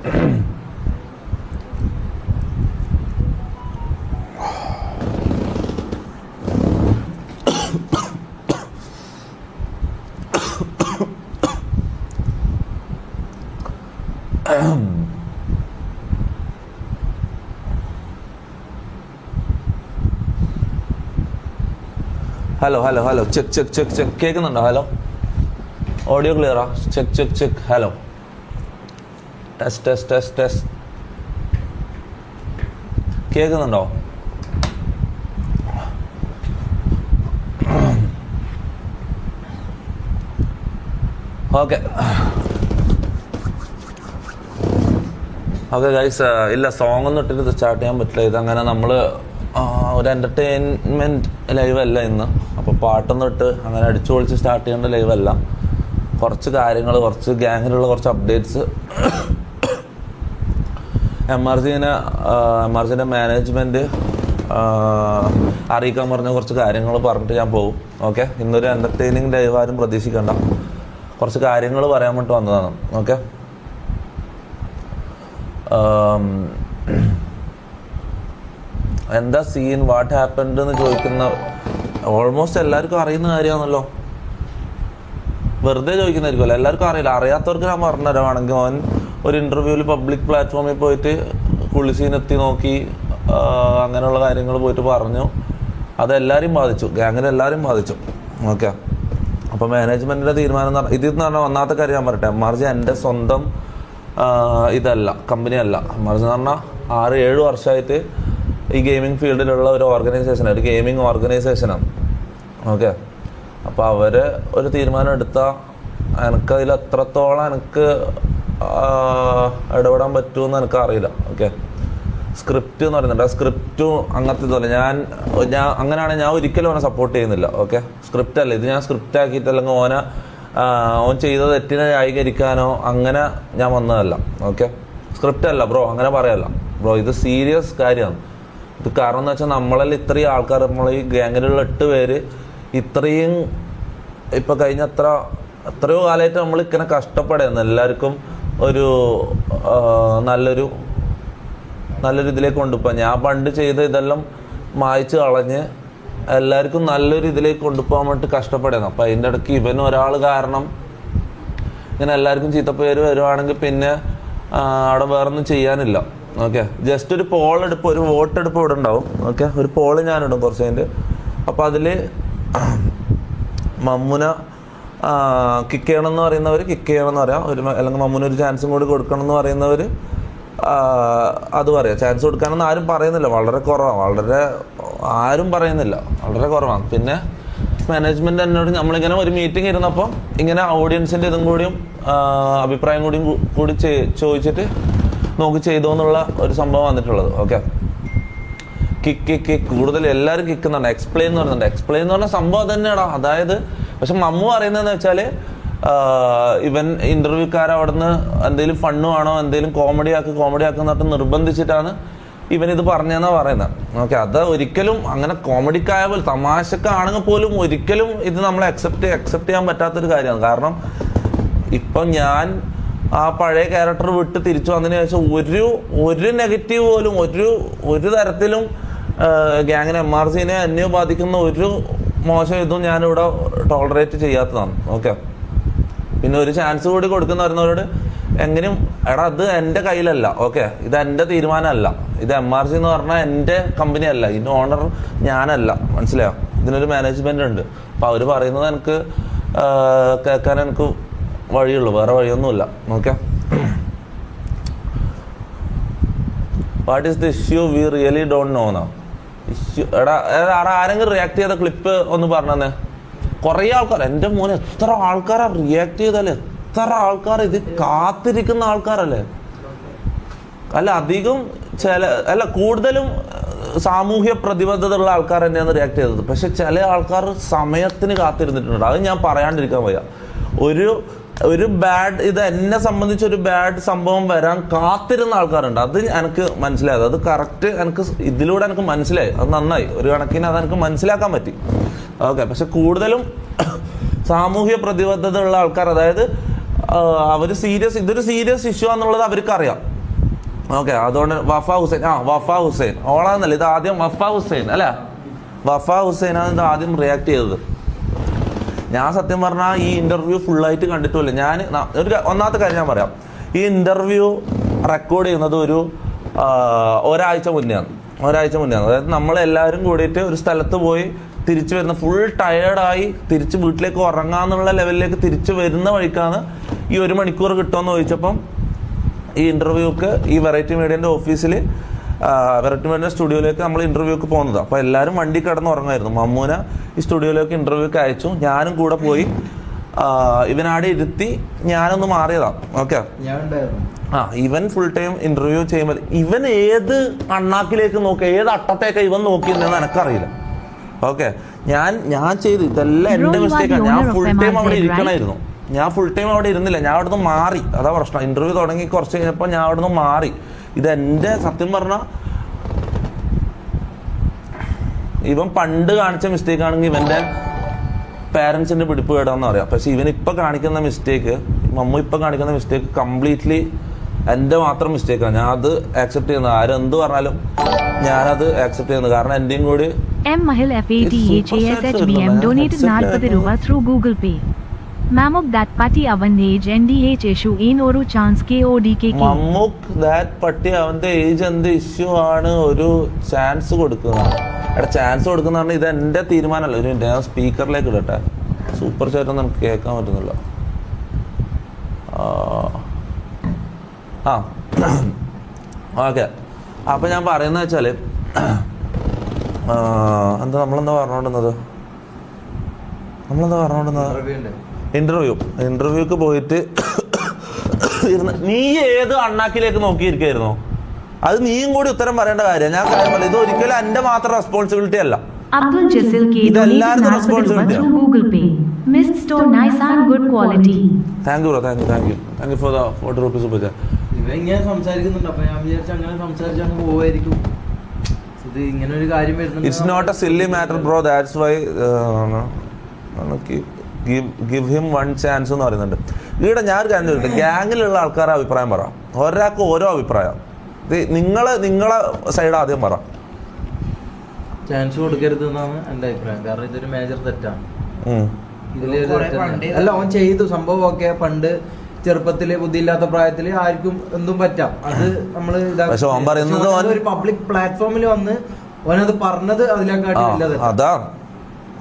Hello hello hello check check check check കേൾക്കുന്നുണ്ടോ? Hello, audio ക്ലിയറാ? Check check check. Hello, test test test test. കേൾക്കുന്നുണ്ടോ? Okay okay guys, ഇല്ല song ഒന്നും ഇട്ടിട്ട് start ചെയ്യാൻ പറ്റില്ല. ഇതങ്ങനെ നമ്മൾ ഒരു എൻ്റർടൈൻമെൻറ്റ് ലൈവല്ല ഇന്ന്. അപ്പോൾ പാട്ടൊന്നും ഇട്ട് അങ്ങനെ അടിച്ചു പൊളിച്ച് സ്റ്റാർട്ട് ചെയ്യേണ്ട ലൈവല്ല. കുറച്ച് കാര്യങ്ങൾ, കുറച്ച് ഗ്യാങ്ങിലുള്ള കുറച്ച് അപ്ഡേറ്റ്സ്, എം ആർ സിൻ്റെ മാനേജ്മെൻറ്റ് അറിയിക്കാൻ പറഞ്ഞ കുറച്ച് കാര്യങ്ങൾ പറഞ്ഞിട്ട് ഞാൻ പോകും. ഓക്കെ, ഇന്നൊരു എൻ്റർടൈനിങ് ലൈവ് ആരും പ്രതീക്ഷിക്കണ്ട. കുറച്ച് കാര്യങ്ങൾ പറയാൻ വേണ്ടി വന്നതാണ്. ഓക്കെ, എന്താ സീൻ, വാട്ട് ഹാപ്പൻഡ് എന്ന് ചോദിക്കുന്ന ഓൾമോസ്റ്റ് എല്ലാവർക്കും അറിയുന്ന കാര്യമാണല്ലോ. വെറുതെ ചോദിക്കുന്നതായിരിക്കുമല്ലോ, എല്ലാവർക്കും അറിയില്ല. അറിയാത്തവർക്ക് ഞാൻ പറഞ്ഞുതരാണെങ്കിൽ, അവൻ ഒരു ഇൻ്റർവ്യൂവിൽ പബ്ലിക് പ്ലാറ്റ്ഫോമിൽ പോയിട്ട് കുളിസീനെത്തി നോക്കി, അങ്ങനെയുള്ള കാര്യങ്ങൾ പോയിട്ട് പറഞ്ഞു. അതെല്ലാവരെയും ബാധിച്ചു, ഗ്യാങ്ങിലെല്ലാവരെയും ബാധിച്ചു. ഓക്കെ, അപ്പോൾ മാനേജ്മെൻറ്റിൻ്റെ തീരുമാനം എന്ന് പറഞ്ഞാൽ, ഇതെന്ന് പറഞ്ഞാൽ ഒന്നാമത്തെ കാര്യം ഞാൻ പറയട്ടെ, MRG എൻ്റെ സ്വന്തം ഇതല്ല, കമ്പനിയല്ല. MRG എന്ന് പറഞ്ഞാൽ 6-7 വർഷമായിട്ട് ഈ ഗെയിമിംഗ് ഫീൽഡിലുള്ള ഒരു ഓർഗനൈസേഷനാണ്, ഒരു ഗെയിമിംഗ് ഓർഗനൈസേഷനാണ്. ഓക്കെ, അപ്പോൾ അവർ ഒരു തീരുമാനം എടുത്താൽ എനിക്കതിൽ എത്രത്തോളം എനിക്ക് ഇടപെടാൻ പറ്റുമെന്ന് എനിക്കറിയില്ല. ഓക്കെ, സ്ക്രിപ്റ്റ് എന്ന് പറയുന്നുണ്ട്, ആ സ്ക്രിപ്റ്റും അങ്ങനത്തെ ഇതുപോലെ ഞാൻ അങ്ങനെയാണെങ്കിൽ ഞാൻ ഒരിക്കലും അവനെ സപ്പോർട്ട് ചെയ്യുന്നില്ല. ഓക്കെ, സ്ക്രിപ്റ്റ് അല്ല ഇത്, ഞാൻ സ്ക്രിപ്റ്റ് ആക്കിയിട്ട് അല്ലെങ്കിൽ ഓൻ ചെയ്ത തെറ്റിനെ ന്യായീകരിക്കാനോ അങ്ങനെ ഞാൻ വന്നതല്ല. ഓക്കെ, സ്ക്രിപ്റ്റ് അല്ല ബ്രോ, അങ്ങനെ പറയല്ല ബ്രോ, ഇത് സീരിയസ് കാര്യമാണ്. ഇത് കാരണം എന്ന് വെച്ചാൽ നമ്മളെല്ലാം ഇത്രയും ആൾക്കാർ, നമ്മൾ ഈ ഗ്യാങ്ങിലുള്ള 8 പേര് ഇത്രയും ഇപ്പം കഴിഞ്ഞ എത്രയോ കാലമായിട്ട് നമ്മൾ ഇങ്ങനെ കഷ്ടപ്പെടുന്നു. എല്ലാവർക്കും ഒരു നല്ലൊരു ഇതിലേക്ക് കൊണ്ടുപോകാൻ, ഞാൻ പണ്ട് ചെയ്ത ഇതെല്ലാം മായ്ച്ച് കളഞ്ഞ് എല്ലാവർക്കും നല്ലൊരു ഇതിലേക്ക് കൊണ്ടുപോകാൻ വേണ്ടി കഷ്ടപ്പെടുന്നു. അപ്പം അതിൻ്റെ ഇടയ്ക്ക് ഇവൻ ഒരാൾ കാരണം ഇങ്ങനെ എല്ലാവർക്കും ചീത്തപ്പേര് വരുവാണെങ്കിൽ പിന്നെ അവിടെ വേറൊന്നും ചെയ്യാനില്ല. ഓക്കെ, ജസ്റ്റ് ഒരു പോളെടുപ്പ്, ഒരു വോട്ടെടുപ്പ് ഇവിടെ ഉണ്ടാവും. ഓക്കെ, ഒരു പോള് ഞാനിടും കുറച്ച് കഴിഞ്ഞിട്ട്. അപ്പോൾ അതിൽ മമ്മുന കിക്ക് ചെയ്യണമെന്ന് പറയുന്നവർ കിക്ക് ചെയ്യണമെന്ന് പറയാം, അല്ലെങ്കിൽ മമ്മുന ഒരു ചാൻസും കൂടി കൊടുക്കണം എന്ന് പറയുന്നവർ അത് പറയാം. ചാൻസ് കൊടുക്കാനൊന്നും ആരും പറയുന്നില്ല, വളരെ കുറവാണ്, ആരും പറയുന്നില്ല, വളരെ കുറവാണ്. പിന്നെ മാനേജ്മെൻറ്റ് എന്നോട് നമ്മളിങ്ങനെ ഒരു മീറ്റിംഗ് ഇരുന്നപ്പോൾ ഇങ്ങനെ ഓഡിയൻസിൻ്റെ ഇതും കൂടിയും അഭിപ്രായം കൂടി ചോദിച്ചിട്ട് നോക്കി ചെയ്തോ എന്നുള്ള ഒരു സംഭവം വന്നിട്ടുള്ളത്. ഓക്കെ, കിക്ക് കൂടുതൽ എല്ലാവരും കിക്കുന്നുണ്ട്. എക്സ്പ്ലെയിൻ എന്ന് പറയുന്നുണ്ട്. എക്സ്പ്ലെയിൻ എന്ന് പറഞ്ഞ സംഭവം തന്നെയാടാ. അതായത് പക്ഷെ മമ്മു പറയുന്നതെന്ന് വെച്ചാൽ, ഇവൻ ഇൻ്റർവ്യൂക്കാർ അവിടെ നിന്ന് എന്തെങ്കിലും ഫണ്ണു ആണോ, എന്തെങ്കിലും കോമഡി ആക്കുന്നിട്ട് നിർബന്ധിച്ചിട്ടാണ് ഇവനിത് പറഞ്ഞതെന്നാണ് പറയുന്നത്. ഓക്കെ, അത് ഒരിക്കലും അങ്ങനെ കോമഡിക്കായ പോലെ തമാശക്കാണെങ്കിൽ പോലും ഒരിക്കലും ഇത് നമ്മളെ അക്സെപ്റ്റ് ചെയ്യാൻ പറ്റാത്തൊരു കാര്യമാണ്. കാരണം ഇപ്പം ഞാൻ ആ പഴയ ക്യാരക്ടർ വിട്ട് തിരിച്ചു വന്നതിന് ശേഷം ഒരു നെഗറ്റീവ് പോലും ഒരു തരത്തിലും ഗ്യാങ്ങിനെ MRCനെ എന്നെയോ ബാധിക്കുന്ന ഒരു മോശം ഇതും ഞാനിവിടെ ടോളറേറ്റ് ചെയ്യാത്തതാണ്. ഓക്കെ, പിന്നെ ഒരു ചാൻസ് കൂടി കൊടുക്കുന്ന വരുന്നവരോട് എങ്ങനെയും എടാ അത് എൻ്റെ കയ്യിലല്ല. ഓക്കെ, ഇത് എൻ്റെ തീരുമാനമല്ല, ഇത് MRC എന്ന് പറഞ്ഞാൽ എൻ്റെ കമ്പനി അല്ല, ഇതിൻ്റെ ഓണർ ഞാനല്ല, മനസ്സിലായോ? ഇതിനൊരു മാനേജ്മെൻ്റ് ഉണ്ട്. അപ്പോൾ അവർ പറയുന്നത് എനിക്ക് കേൾക്കാൻ എനിക്ക് വഴിയുള്ളൂ, വേറെ വഴിയൊന്നുമില്ല. Okay, what is the issue we really don't know എന്നാ ഇഷ്യൂ. ആരെങ്കിലും റിയാക്ട് ചെയ്ത ക്ലിപ്പ് ഒന്ന് പറഞ്ഞേ. കുറേ ആൾക്കാർ, എൻ്റെ മോനെ എത്ര ആൾക്കാരാ റിയാക്ട് ചെയ്താലേ, എത്ര ആൾക്കാർ ഇത് കാത്തിരിക്കുന്ന ആൾക്കാരല്ലേ. അല്ല അധികം കൂടുതലും സാമൂഹ്യ പ്രതിബദ്ധത ഉള്ള ആൾക്കാർ തന്നെയാണ് റിയാക്ട് ചെയ്തത്. പക്ഷെ ചില ആൾക്കാർ സമയത്തിന് കാത്തിരുന്നിട്ടുണ്ട്. അത് ഞാൻ പറയാണ്ടിരിക്കാൻ വയ്യ. ഒരു ബാഡ്, ഇത് എന്നെ സംബന്ധിച്ച് ഒരു ബാഡ് സംഭവം വരാൻ കാത്തിരുന്ന ആൾക്കാരുണ്ട്. അത് എനിക്ക് മനസ്സിലായത്, അത് കറക്റ്റ് എനിക്ക് ഇതിലൂടെ എനിക്ക് മനസ്സിലായി. അത് നന്നായി, ഒരു കണക്കിന് അത് എനിക്ക് മനസ്സിലാക്കാൻ പറ്റി. ഓക്കെ, പക്ഷെ കൂടുതലും സാമൂഹ്യ പ്രതിബദ്ധത ഉള്ള ആൾക്കാർ, അതായത് അവർ ഇതൊരു സീരിയസ് ഇഷ്യൂ ആണെന്നുള്ളത് അവർക്കറിയാം. ഓക്കെ, അതുകൊണ്ട് വഫ ഹുസൈൻ ഓളാന്നല്ല, ഇത് ആദ്യം വഫ ഹുസൈൻ അല്ല, വഫ ഹുസൈനാണ് ഇത് ആദ്യം റിയാക്ട് ചെയ്തത്. ഞാൻ സത്യം പറഞ്ഞാൽ ഈ ഇന്റർവ്യൂ ഫുള്ളായിട്ട് കണ്ടിട്ടുമില്ല. ഞാൻ ഒന്നാമത്തെ കാര്യം ഞാൻ പറയാം, ഈ ഇന്റർവ്യൂ റെക്കോർഡ് ചെയ്യുന്നത് ഒരാഴ്ച മുന്നെയാണ്. അതായത് നമ്മളെല്ലാവരും കൂടിയിട്ട് ഒരു സ്ഥലത്ത് പോയി തിരിച്ചു വരുന്ന ഫുൾ ടയേർഡായി തിരിച്ച് വീട്ടിലേക്ക് ഉറങ്ങാന്നുള്ള ലെവലിലേക്ക് തിരിച്ചു വരുന്ന വഴിക്കാണ് ഈ 1 മണിക്കൂർ കിട്ടുമെന്ന് ചോദിച്ചപ്പം ഈ ഇന്റർവ്യൂക്ക് ഈ വെറൈറ്റി മീഡിയൻ്റെ ഓഫീസിൽ വെറൈറ്റി മീഡിയൻ്റെ സ്റ്റുഡിയോയിലേക്ക് നമ്മൾ ഇന്റർവ്യൂക്ക് പോകുന്നത്. അപ്പോൾ എല്ലാവരും വണ്ടി കിടന്ന് ഉറങ്ങായിരുന്നു. മമ്മൂന ഈ സ്റ്റുഡിയോയിലേക്ക് ഇന്റർവ്യൂക്ക് അയച്ചു, ഞാനും കൂടെ പോയി ഇവനാടെ ഇരുത്തി ഞാനൊന്ന് മാറിയതാണ്. ഓക്കെ, ഇവൻ ഫുൾ ടൈം ഇന്റർവ്യൂ ചെയ്യുമ്പോൾ ഇവൻ ഏത് അണ്ണാക്കിലേക്ക് നോക്കുക, ഏത് അട്ടത്തേക്ക് ഇവൻ നോക്കിയെന്ന് എനിക്കറിയില്ല. ഓക്കെ, ഞാൻ ചെയ്ത് ഇതെല്ലാം എൻ്റെ മിസ്റ്റേക്കാണ്. ഞാൻ ഫുൾ ടൈം അവിടെ ഇരിക്കണമായിരുന്നു. ഞാൻ ഫുൾ ടൈം അവിടെ ഇരുന്നില്ല, ഞാൻ അവിടെ നിന്ന് മാറി. അതാ പ്രശ്നം. ഇന്റർവ്യൂ തുടങ്ങി കുറച്ച് കഴിഞ്ഞപ്പോൾ ഞാൻ അവിടെ നിന്ന് മാറി. ഇതെൻ്റെ സത്യം പറഞ്ഞാൽ ഇവൻ പണ്ട് കാണിച്ച മിസ്റ്റേക്ക് ആണെങ്കിൽ ഇവൻ്റെ പാരൻസിൻ്റെ പിടിപ്പ് കേടാന്ന് പറയാം. പക്ഷെ ഇവനിപ്പോൾ കാണിക്കുന്ന മിസ്റ്റേക്ക്, മമ്മു ഇപ്പോൾ കാണിക്കുന്ന മിസ്റ്റേക്ക് കംപ്ലീറ്റ്ലി എൻ്റെ മാത്രം മിസ്റ്റേക്കാണ്. ഞാൻ അത് ആക്സെപ്റ്റ് ചെയ്യുന്നത്. ആരും എന്ത് പറഞ്ഞാലും ഞാനത് ആക്സെപ്റ്റ് ചെയ്യുന്നത്. കാരണം എൻ്റെയും കൂടി Mahil FATHASHBM donated 40 രൂപ through Google Pay. Mamuk that patti avante age NDH issue in oru chance KODK. Mammookka that പട്ടി അവൻ്റെ ഏജ് എന്ത് ഇഷ്യൂ ആണ് ഒരു ചാൻസ് കൊടുക്കുന്നത്. ചാൻസ് കൊടുക്കുന്ന പറഞ്ഞാൽ ഇത് എൻ്റെ തീരുമാനമല്ല. ഒരു ഞാൻ സ്പീക്കറിലേക്ക് ഇടട്ടെ, സൂപ്പർ ചാറ്റ് നമുക്ക് കേൾക്കാൻ പറ്റുന്നില്ല. ഓക്കെ, അപ്പം ഞാൻ പറയുന്നത് വെച്ചാൽ നമ്മളെന്താ പറഞ്ഞുകൊണ്ടിരുന്നത് ഇന്റർവ്യൂക്ക് പോയിട്ട് നീ ഏത് അണ്ണാക്കിലേക്ക് നോക്കിയിരിക്കായിരുന്നോ? അത് നീയും കൂടി ഉത്തരം പറയേണ്ട കാര്യം. ഞാൻ കാര്യമല്ല, ഇത് ഒരിക്കലും എന്റെ മാത്രം റെസ്പോൺസിബിലിറ്റി അല്ല. Abdul Jasil K ഇതെല്ലാവരും responsibility. Google Pay. Mist store nice and good quality. Thank you for the 40 rupees super chat. ഇങ്ങനെ സംസാരിക്കുന്നുണ്ട്. അപ്പൊ ഞാൻ വിചാരിച്ചു അങ്ങനെ സംസാരിച്ച് അങ്ങ് പോവായിരിക്കും. ഇത് ഇങ്ങനെ ഒരു കാര്യം വരുന്നുണ്ട്. It's not a silly matter bro, that's why give him one chance എന്ന് പറയുന്നുണ്ട്. ഇവിടെ ഞാൻ ഒരു കാര്യം ചോദിക്കട്ടെ, ഗ്യാങ്ങിലുള്ള ആൾക്കാരുടെ അഭിപ്രായം പറ. ഒരാൾക്ക് ഓരോ അഭിപ്രായം. നിങ്ങളെ സൈഡ് ആദ്യം പറ. ചാൻസ് കൊടുക്കരുത് എന്നാണ് എൻ്റെ അഭിപ്രായം. കാരണം ഇതൊരു മേജർ തെറ്റാണ്. അല്ല, അവൻ ചെയ്തു സംഭവം. ഒക്കെ പണ്ട് ചെറുപ്പത്തില് ബുദ്ധിയില്ലാത്ത പ്രായത്തില് ആർക്കും എന്തും പറ്റാം. അത് നമ്മള് ഒരു പബ്ലിക് പ്ലാറ്റ്ഫോമിൽ വന്ന് അവനത് പറഞ്ഞത് അതിനെക്കാട്ടി അതാ.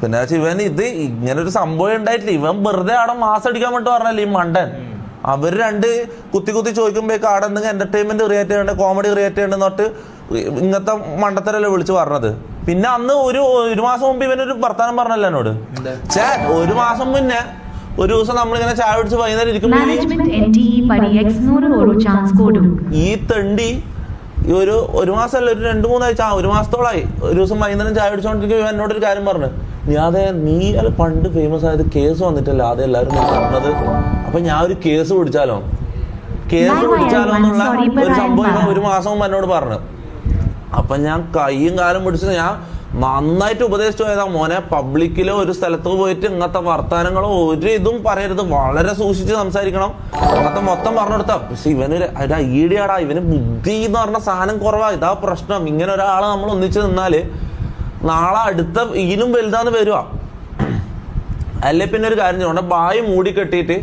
പിന്നെ ഇവൻ ഇത് ഇങ്ങനെ ഒരു സംഭവം ഉണ്ടായിട്ടില്ല. ഇവൻ വെറുതെ അവിടെ മാസം അടിക്കാൻ വേണ്ടി പറഞ്ഞല്ലേ ഈ മണ്ടൻ. അവര് രണ്ട് കുത്തി ചോദിക്കുമ്പോഴേക്ക് അവിടെ എന്തെങ്കിലും എന്റർടൈൻമെന്റ് ക്രിയേറ്റ് ചെയ്യണ്ട, കോമഡി ക്രിയേറ്റ് ചെയ്യണ്ടെന്നോട്ട് ഇങ്ങനത്തെ മണ്ടത്തരല്ലേ വിളിച്ചു പറഞ്ഞത്. പിന്നെ അന്ന് ഒരു മാസം മുമ്പ് ഇവനൊരു വർത്താനം പറഞ്ഞല്ലോ എന്നോട്. ഒരു മാസം മുന്നേ ഒരു ദിവസം നമ്മളിങ്ങനെ ചായ പിടിച്ച് വൈകുന്നേരം ഇരിക്കുമ്പോൾ ഈ തെണ്ടി ഒരു മാസമല്ല, ഒരു 2-3 ആഴ്ച, ഒരു മാസത്തോളായി ഒരു ദിവസം വൈകുന്നേരം ചായ പിടിച്ചോണ്ടിരിക്കും എന്നോടൊരു കാര്യം പറഞ്ഞു. നീ അത് പണ്ട് ഫേമസ് ആയത് കേസ് വന്നിട്ടല്ല ആദ്യം എല്ലാവരും പറഞ്ഞത്. അപ്പൊ ഞാൻ ഒരു കേസ് പിടിച്ചാലോ എന്നുള്ള ഒരു സംഭവം ഒരു മാസം മുമ്പ് എന്നോട് പറഞ്ഞു. അപ്പൊ ഞാൻ കൈയും കാലും പിടിച്ച് ഞാൻ നന്നായിട്ട് ഉപദേശിച്ചു പോയതാ, മോനെ പബ്ലിക്കിലോ ഒരു സ്ഥലത്ത് പോയിട്ട് ഇങ്ങനത്തെ വർത്താനങ്ങളോ ഒരു ഇതും പറയരുത്, വളരെ സൂക്ഷിച്ച് സംസാരിക്കണം, അങ്ങനത്തെ മൊത്തം പറഞ്ഞു കൊടുത്താ. പക്ഷെ ഇവനൊരു ഐഡിയാടാ, ഇവന് ബുദ്ധി എന്ന് പറഞ്ഞ സാധനം കുറവാ. ഇതാ പ്രശ്നം. ഇങ്ങനെ ഒരാളെ നമ്മൾ ഒന്നിച്ച് നിന്നാല് നാളെ അടുത്ത ഇതിനും വലുതാന്ന് വരുക. അല്ലെ പിന്നെ ഒരു കാര്യം ചെയ്യണം, ബായി മൂടി കെട്ടിയിട്ട്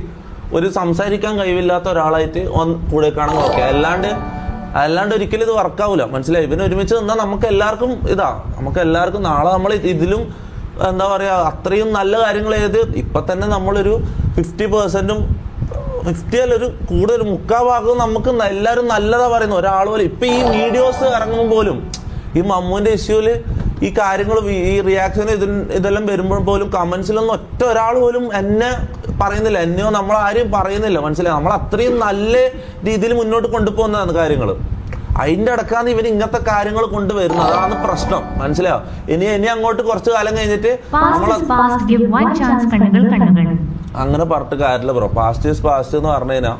ഒരു സംസാരിക്കാൻ കഴിവില്ലാത്ത ഒരാളായിട്ട് കൂടെ കാണാൻ നോക്കുക. അല്ലാണ്ട് ഒരിക്കലും ഇത് വർക്കാവൂല. മനസ്സിലായി? ഇവന് ഒരുമിച്ച് നിന്നാൽ നമുക്ക് എല്ലാവർക്കും നാളെ നമ്മൾ ഇതിലും എന്താ പറയാ അത്രയും നല്ല കാര്യങ്ങൾ ഇപ്പൊ തന്നെ നമ്മളൊരു 50%-ഉം 50 അല്ല, ഒരു കൂടുതൽ 3/4 ഭാഗവും നമുക്ക് എല്ലാവരും നല്ലതാ പറയുന്നു. ഒരാൾ പോലും ഇപ്പൊ ഈ വീഡിയോസ് ഇറങ്ങുമ്പോൾ പോലും ഈ മമ്മൂന്റെ ഇഷ്യൂല് ഈ കാര്യങ്ങൾ ഈ റിയാക്ഷൻ ഇതെല്ലാം വരുമ്പോൾ പോലും കമന്റ്സിലൊന്നും ഒറ്റ ഒരാൾ പോലും എന്നെ പറയുന്നില്ല, എന്നെയോ നമ്മളാരും പറയുന്നില്ല. മനസ്സിലായി? നമ്മൾ അത്രയും നല്ല രീതിയിൽ മുന്നോട്ട് കൊണ്ടുപോകുന്നതാണ് കാര്യങ്ങൾ. അതിന്റെ ഇടക്കാണ് ഇവന് ഇങ്ങനത്തെ കാര്യങ്ങൾ കൊണ്ടുവരുന്നത്. അതാണ് പ്രശ്നം. മനസ്സിലായോ? ഇനി അങ്ങോട്ട് കുറച്ചു കാലം കഴിഞ്ഞിട്ട് അങ്ങനെ പറഞ്ഞിട്ട് കാര്യമില്ല ബ്രോ. പാസ്റ്റ് ഈസ് പാസ്റ്റ് എന്ന് പറഞ്ഞു കഴിഞ്ഞാൽ